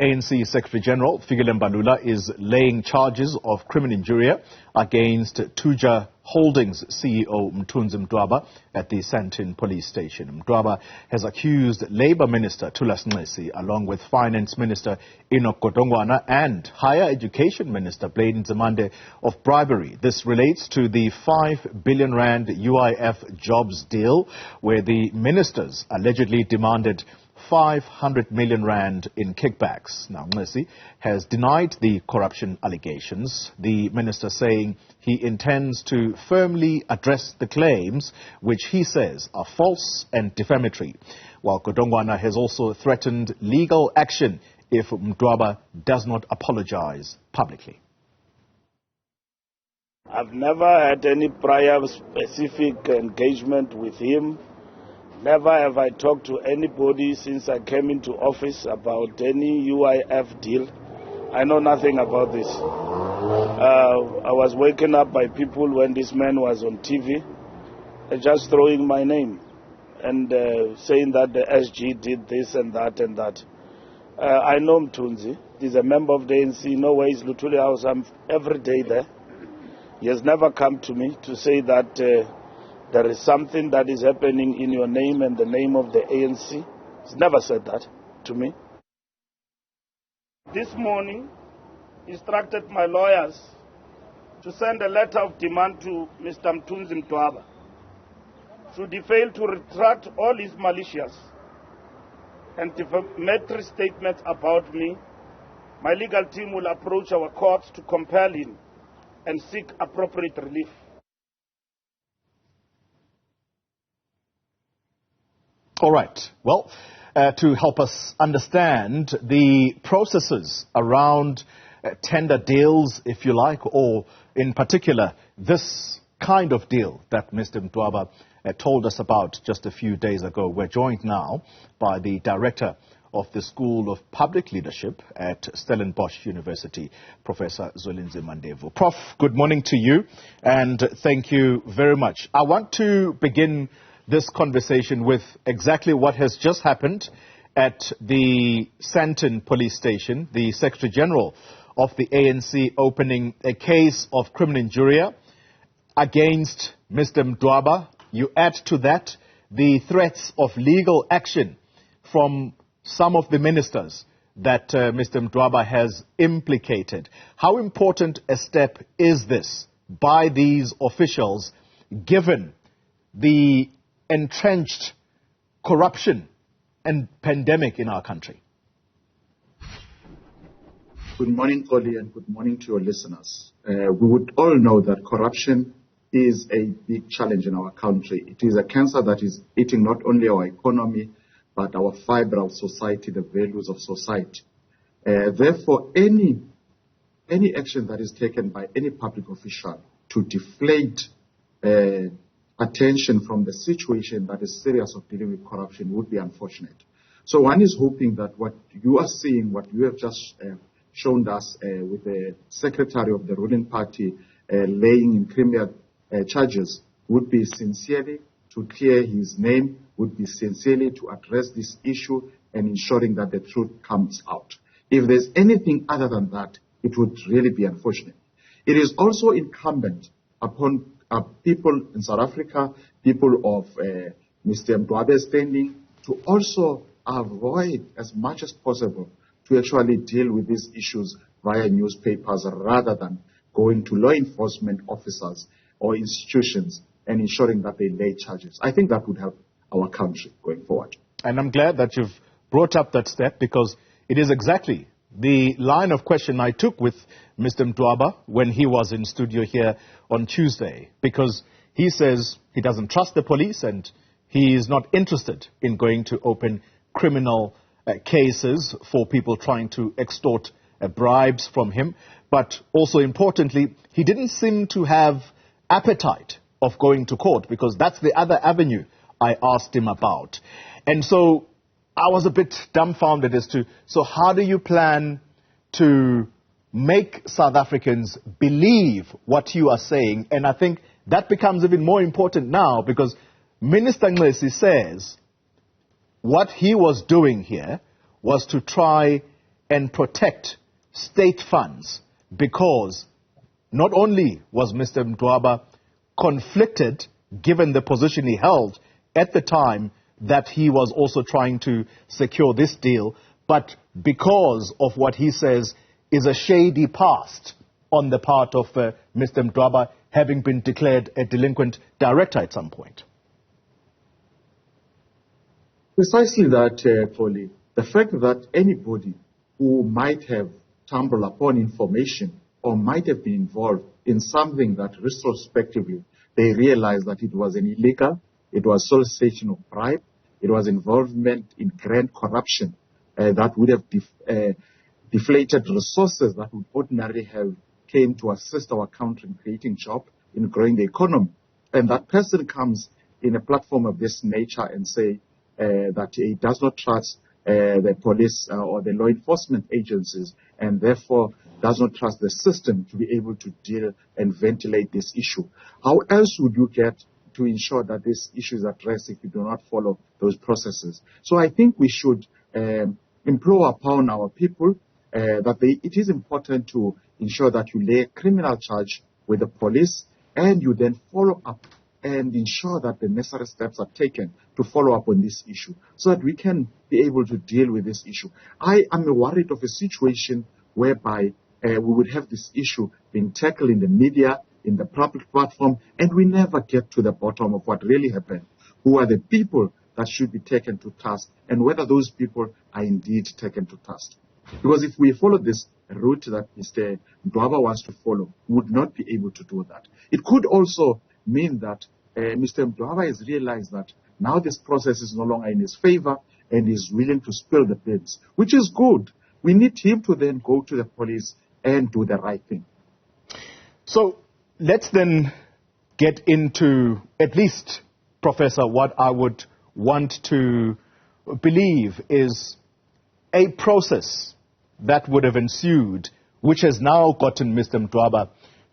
ANC Secretary General Xoli is laying charges of criminal injury against Thuja Holdings CEO Mdwaba at the Sandton police station. Mdwaba has accused Labour Minister Thuja along with Finance Minister Enoch Godongwana and Higher Education Minister Blade Nzimande of bribery. This relates to the R5-billion UIF jobs deal where the ministers allegedly demanded 500 million rand in kickbacks. Now, Nxoli has denied the corruption allegations, the minister saying he intends to firmly address the claims which he says are false and defamatory, while Godongwana has also threatened legal action if Mdwaba does not apologize publicly. I've never had any prior specific engagement with him. Never have I talked to anybody since I came into office about any UIF deal. I know nothing about this. I was waken up by people when this man was on TV, just throwing my name and saying that the SG did this and that and that. I know Mthunzi. He's a member of the ANC. No way is Luthuli House. I'm every day there. He has never come to me to say that there is something that is happening in your name and the name of the ANC. He's never said that to me. This morning, instructed my lawyers to send a letter of demand to Mr. Mthunzi. Should he fail to retract all his malicious and defamatory statements about me, my legal team will approach our courts to compel him and seek appropriate relief. All right. Well, to help us understand the processes around tender deals, if you like, or in particular, this kind of deal that Mr. Mdwaba told us about just a few days ago, we're joined now by the director of the School of Public Leadership at Stellenbosch University, Professor Zweli Ndevu. Prof, good morning to you, and thank you very much. I want to begin this conversation with exactly what has just happened at the Sandton police station. The Secretary General of the ANC opening a case of criminal injury against Mr. Mdwaba. You add to that the threats of legal action from some of the ministers that Mr. Mdwaba has implicated. How important a step is this by these officials given the entrenched corruption and pandemic in our country? Good morning, Xoli, and good morning to your listeners. We would all know that corruption is a big challenge in our country. It is a cancer that is eating not only our economy, but our fibre of society, the values of society. Therefore, any action that is taken by any public official to deflate attention from the situation that is serious of dealing with corruption would be unfortunate. So one is hoping that what you are seeing, what you have just shown us with the secretary of the ruling party laying in criminal charges would be sincerely to clear his name, would be sincerely to address this issue and ensuring that the truth comes out. If there's anything other than that, it would really be unfortunate. It is also incumbent upon people in South Africa, people of Mr. Mdwaba's standing, to also avoid as much as possible to actually deal with these issues via newspapers rather than going to law enforcement officers or institutions and ensuring that they lay charges. I think that would help our country going forward. And I'm glad that you've brought up that step because it is exactly the line of question I took with Mr. Mdwaba when he was in studio here on Tuesday, because he says he doesn't trust the police and he is not interested in going to open criminal cases for people trying to extort bribes from him. But also importantly, he didn't seem to have appetite of going to court, because that's the other avenue I asked him about. And so I was a bit dumbfounded as to, so how do you plan to make South Africans believe what you are saying? And I think that becomes even more important now, because Minister Nxoli says what he was doing here was to try and protect state funds, because not only was Mr. Mdwaba conflicted given the position he held at the time that he was also trying to secure this deal, but because of what he says is a shady past on the part of Mr. Mdwaba, having been declared a delinquent director at some point. Precisely that, Polly. The fact that anybody who might have stumbled upon information or might have been involved in something that retrospectively they realized that it was an illegal, it was solicitation of bribe, it was involvement in grand corruption that would have deflated resources that would ordinarily have came to assist our country in creating jobs, in growing the economy. And that person comes in a platform of this nature and say that he does not trust the police or the law enforcement agencies, and therefore does not trust the system to be able to deal and ventilate this issue. How else would you get to ensure that this issue is addressed if you do not follow those processes? So I think we should implore upon our people that it is important to ensure that you lay a criminal charge with the police, and you then follow up and ensure that the necessary steps are taken to follow up on this issue so that we can be able to deal with this issue. I am worried of a situation whereby we would have this issue being tackled in the media, in the public platform, and we never get to the bottom of what really happened. Who are the people that should be taken to task, and whether those people are indeed taken to task. Because if we follow this route that Mr. Mdwaba wants to follow, we would not be able to do that. It could also mean that Mr. Mdwaba has realized that now this process is no longer in his favor and is willing to spill the beans, which is good. We need him to then go to the police and do the right thing. So let's then get into, at least, Professor, what I would want to believe is a process that would have ensued, which has now gotten Mr. Mdwaba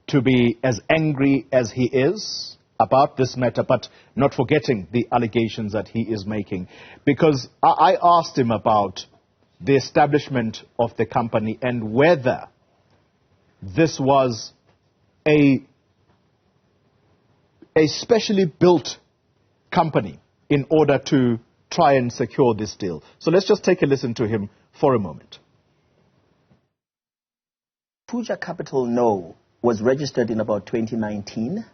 to be as angry as he is about this matter, but not forgetting the allegations that he is making. Because I asked him about the establishment of the company and whether this was a specially built company in order to try and secure this deal. So let's just take a listen to him for a moment. Thuja Capital No was registered in about 2019.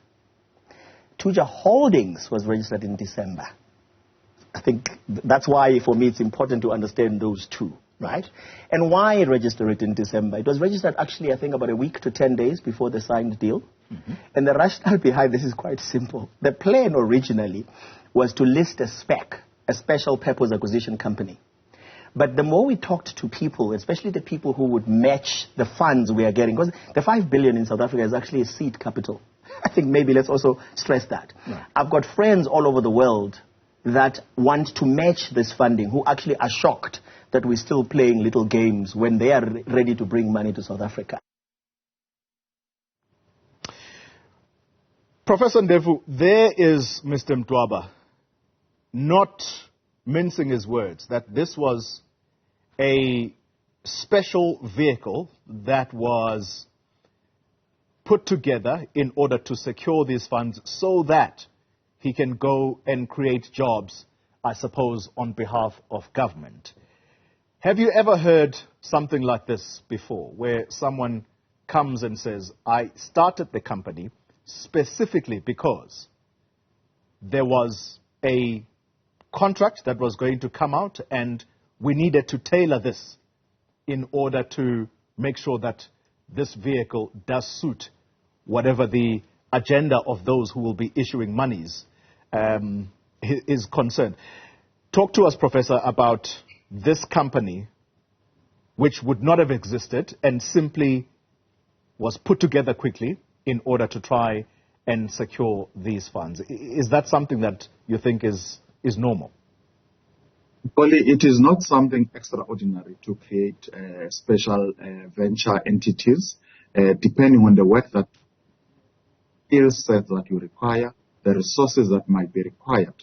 Thuja Holdings was registered in December. I think that's why, for me, it's important to understand those two, right? And why register it in December? It was registered actually, I think, about a week to 10 days before the signed deal. Mm-hmm. And the rationale behind this is quite simple. The plan originally was to list a SPAC, a special purpose acquisition company. But the more we talked to people, especially the people who would match the funds we are getting, because the 5 billion in South Africa is actually a seed capital. I think maybe let's also stress that. Right. I've got friends all over the world that want to match this funding, who actually are shocked that we're still playing little games when they are ready to bring money to South Africa. Professor Ndevu, there is Mr. Mdwaba not mincing his words, that this was a special vehicle that was put together in order to secure these funds so that he can go and create jobs, I suppose, on behalf of government. Have you ever heard something like this before, where someone comes and says, I started the company specifically because there was a contract that was going to come out and we needed to tailor this in order to make sure that this vehicle does suit whatever the agenda of those who will be issuing monies is concerned? Talk to us, Professor, about this company which would not have existed and simply was put together quickly in order to try and secure these funds. Is that something that you think is normal? Well, it is not something extraordinary to create special venture entities, depending on the work that skill set that you require, the resources that might be required.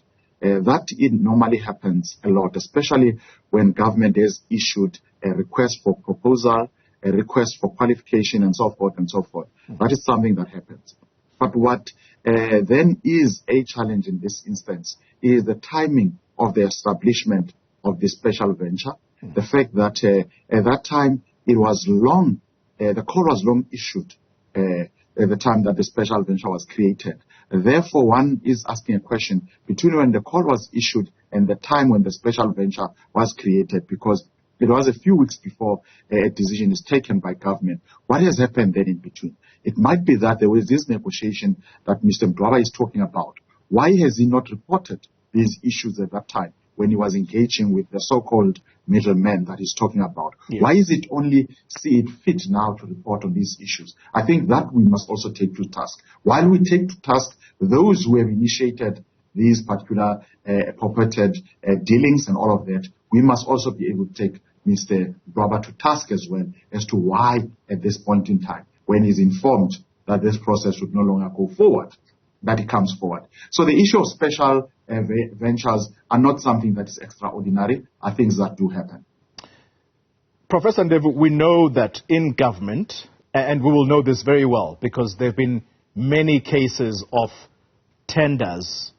That it normally happens a lot, especially when government has issued a request for proposal, a request for qualification, and so forth and so forth. That is something that happens. But what then is a challenge in this instance is the timing of the establishment of this special venture. The fact that at that time it was long, the call was long issued at the time that the special venture was created. Therefore, one is asking a question between when the call was issued and the time when the special venture was created, because it was a few weeks before a decision is taken by government. What has happened then in between? It might be that there was this negotiation that Mr. Mdwaba is talking about. Why has he not reported these issues at that time when he was engaging with the so-called middlemen that he's talking about? Yeah. Why is it only see it fit now to report on these issues? I think that we must also take to task. While we take to task those who have initiated these particular purported dealings and all of that, we must also be able to take Mr. Mdwaba to task as well as to why at this point in time, when he's informed that this process should no longer go forward, that it comes forward. So the issue of special ventures are not something that is extraordinary, are things that do happen. Professor Ndevu, we know that in government, and we will know this very well because there have been many cases of tenders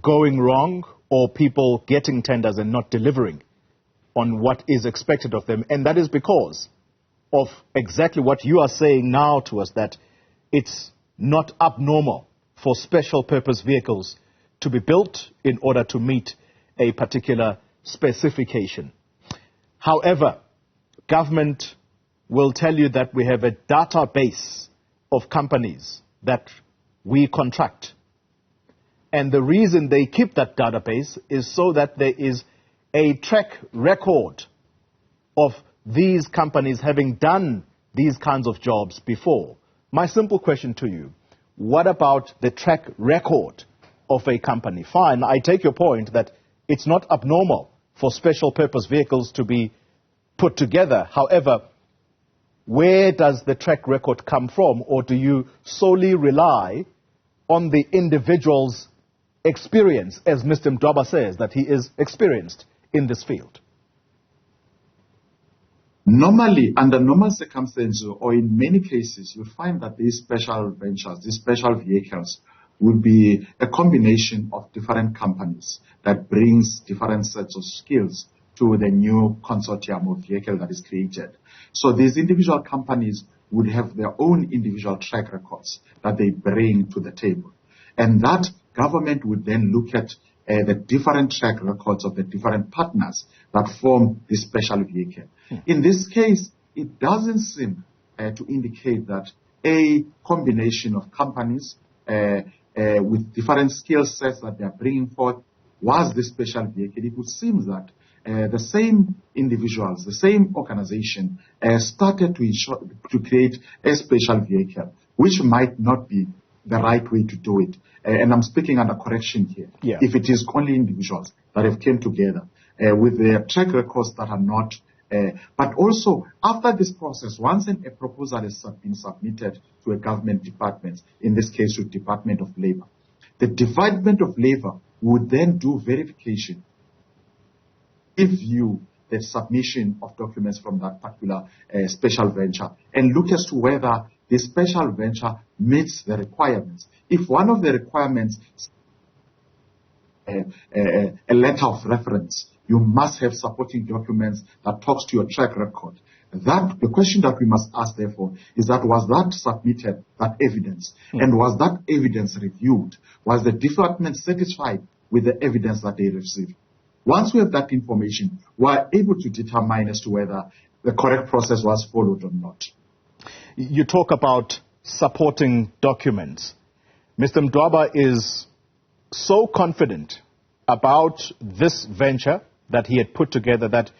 going wrong or people getting tenders and not delivering on what is expected of them. And that is because of exactly what you are saying now to us, that it's not abnormal for special purpose vehicles to be built in order to meet a particular specification. However, government will tell you that we have a database of companies that we contract. And the reason they keep that database is so that there is a track record of these companies having done these kinds of jobs before. My simple question to you, what about the track record of a company? Fine, I take your point that it's not abnormal for special purpose vehicles to be put together. However, where does the track record come from? Or do you solely rely on the individual's experience, as Mr. Mdwaba says, that he is experienced in this field? Normally, under normal circumstances, or in many cases, you find that these special ventures, these special vehicles, will be a combination of different companies that brings different sets of skills to the new consortium of vehicle that is created. So these individual companies would have their own individual track records that they bring to the table. And that government would then look at the different track records of the different partners that form this special vehicle. In this case, it doesn't seem to indicate that a combination of companies with different skill sets that they are bringing forth was this special vehicle. It would seem that the same individuals, the same organization started to create a special vehicle, which might not be the right way to do it. And I'm speaking under correction here. Yeah. If it is only individuals that have come together with their track records that are not, but also after this process, once a proposal has been submitted to a government department, in this case to Department of Labor, the Department of Labor would then do verification, review the submission of documents from that particular special venture, and look as to whether the special venture meets the requirements. If one of the requirements is a letter of reference, you must have supporting documents that talks to your track record. The question that we must ask, therefore, is that was that submitted, that evidence, and was that evidence reviewed? Was the department satisfied with the evidence that they received? Once we have that information, we are able to determine as to whether the correct process was followed or not. You talk about supporting documents. Mr. Mdwaba is so confident about this venture that he had put together that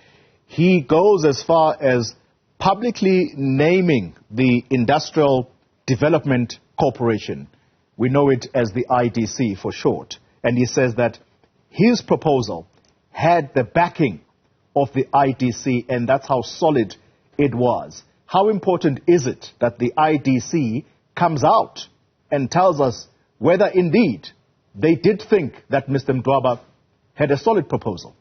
he goes as far as publicly naming the Industrial Development Corporation. We know it as the IDC for short. And he says that his proposal had the backing of the IDC, and that's how solid it was. How important is it that the IDC comes out and tells us whether indeed they did think that Mr. Mdwaba had a solid proposal.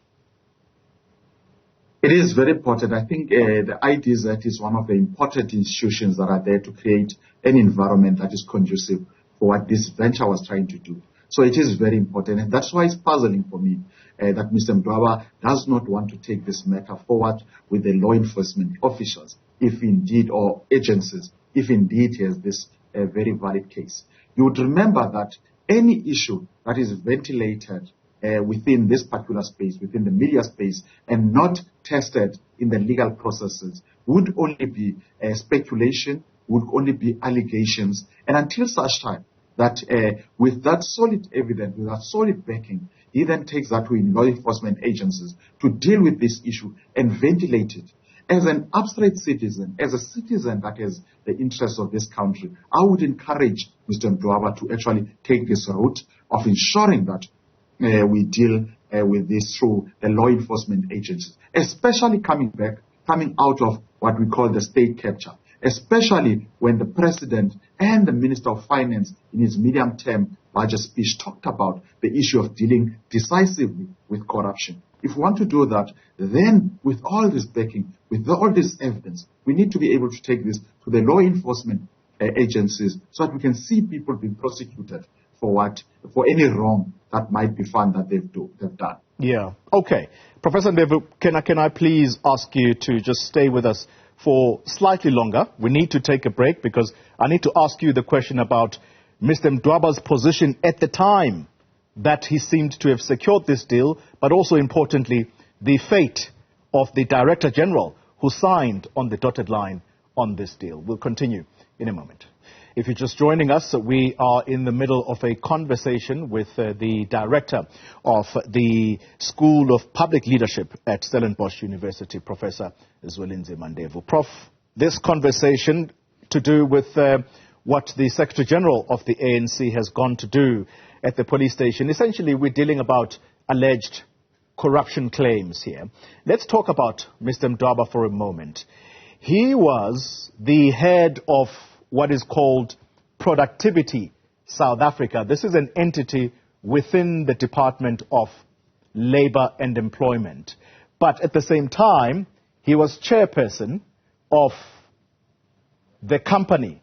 It is very important. I think the IDZ is one of the important institutions that are there to create an environment that is conducive for what this venture was trying to do. So it is very important, and that's why it's puzzling for me that Mr. Mdwaba does not want to take this matter forward with the law enforcement officials, if indeed, or agencies, if indeed he has this very valid case. You would remember that any issue that is ventilated within this particular space, within the media space, and not tested in the legal processes would only be speculation, would only be allegations, and until such time that with that solid evidence, with that solid backing, he then takes that to law enforcement agencies to deal with this issue and ventilate it. As an abstract citizen, as a citizen that has the interests of this country, I would encourage Mr. Mdwaba to actually take this route of ensuring that we deal with this through the law enforcement agencies, especially coming out of what we call the state capture, especially when the President and the Minister of Finance in his medium-term budget speech talked about the issue of dealing decisively with corruption. If we want to do that, then with all this backing, with all this evidence, we need to be able to take this to the law enforcement agencies so that we can see people being prosecuted for any wrong that might be found that they've done. Yeah. Okay. Professor Ndevu, can I please ask you to just stay with us for slightly longer? We need to take a break because I need to ask you the question about Mr. Mdwaba's position at the time that he seemed to have secured this deal, but also importantly, the fate of the Director General who signed on the dotted line on this deal. We'll continue in a moment. If you're just joining us, we are in the middle of a conversation with the director of the School of Public Leadership at Stellenbosch University, Professor Zweli Ndevu. Prof, this conversation to do with what the Secretary General of the ANC has gone to do at the police station. Essentially, we're dealing about alleged corruption claims here. Let's talk about Mr. Mdwaba for a moment. He was the head of what is called Productivity South Africa. This is an entity within the Department of Labour and Employment. But at the same time, he was chairperson of the company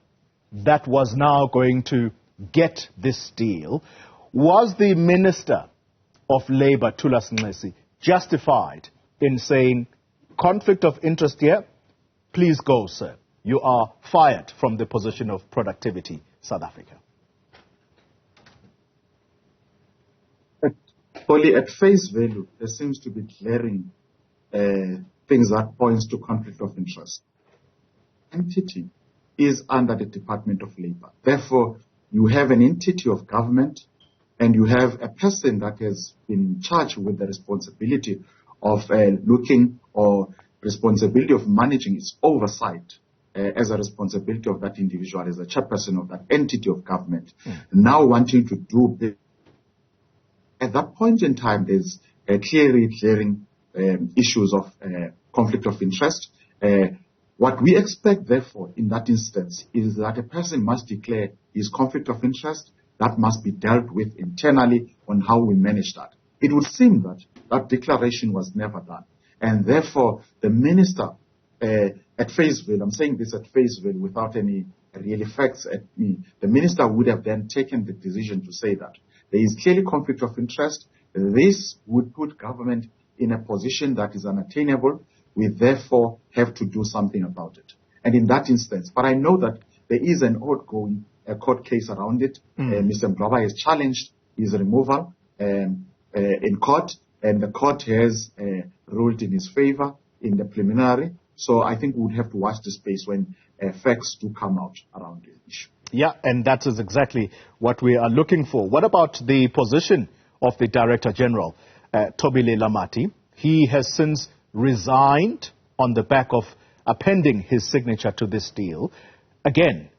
that was now going to get this deal. Was the Minister of Labour, Thuja, justified in saying, conflict of interest here, please go, sir? You are fired from the position of Productivity South Africa. Only at face value, there seems to be glaring things that points to conflict of interest. Entity is under the Department of Labour. Therefore, you have an entity of government and you have a person that has been charged with the responsibility of looking or responsibility of managing its oversight as a responsibility of that individual, as a chairperson of that entity of government, now wanting to do this. At that point in time, there's clearly glaring issues of conflict of interest. What we expect, therefore, in that instance, is that a person must declare his conflict of interest. That must be dealt with internally on how we manage that. It would seem that that declaration was never done. And therefore, the minister, at face value, I'm saying this at face value without any real effects at me, the minister would have then taken the decision to say that there is clearly conflict of interest. This would put government in a position that is unattainable. We therefore have to do something about it. And in that instance, but I know that there is an ongoing court case around it. Mr. Mdwaba has challenged his removal in court, and the court has ruled in his favor in the preliminary. So I think we would have to watch the space when facts do come out around the issue. Yeah, and that is exactly what we are looking for. What about the position of the Director General, Thobile Lamati? He has since resigned on the back of appending his signature to this deal. Again,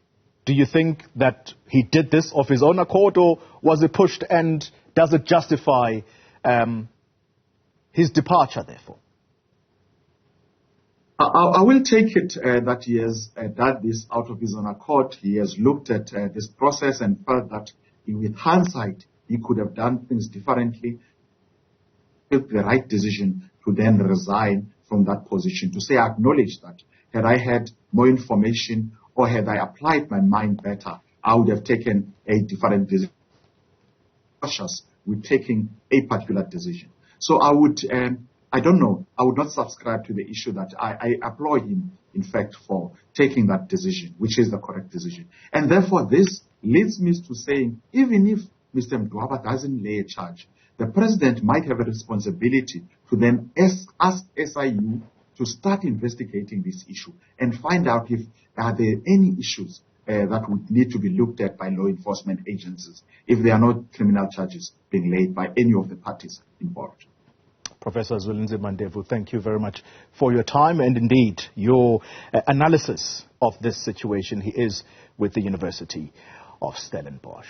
do you think that he did this of his own accord, or was it pushed, and does it justify his departure, therefore? I will take it that he has done this out of his own accord. He has looked at this process and felt that with hindsight, he could have done things differently, took the right decision to then resign from that position, to say, I acknowledge that had I had more information or had I applied my mind better, I would have taken a different decision. Cautious with taking a particular decision. So I would, I don't know, I would not subscribe to the issue that I applaud him, in fact, for taking that decision, which is the correct decision. And therefore, this leads me to saying, even if Mr. Mdwaba doesn't lay a charge, the president might have a responsibility to then ask SIU to start investigating this issue and find out if are there any issues that would need to be looked at by law enforcement agencies if there are no criminal charges being laid by any of the parties involved. Professor Zweli Ndevu, thank you very much for your time and indeed your analysis of this situation. He is with the University of Stellenbosch.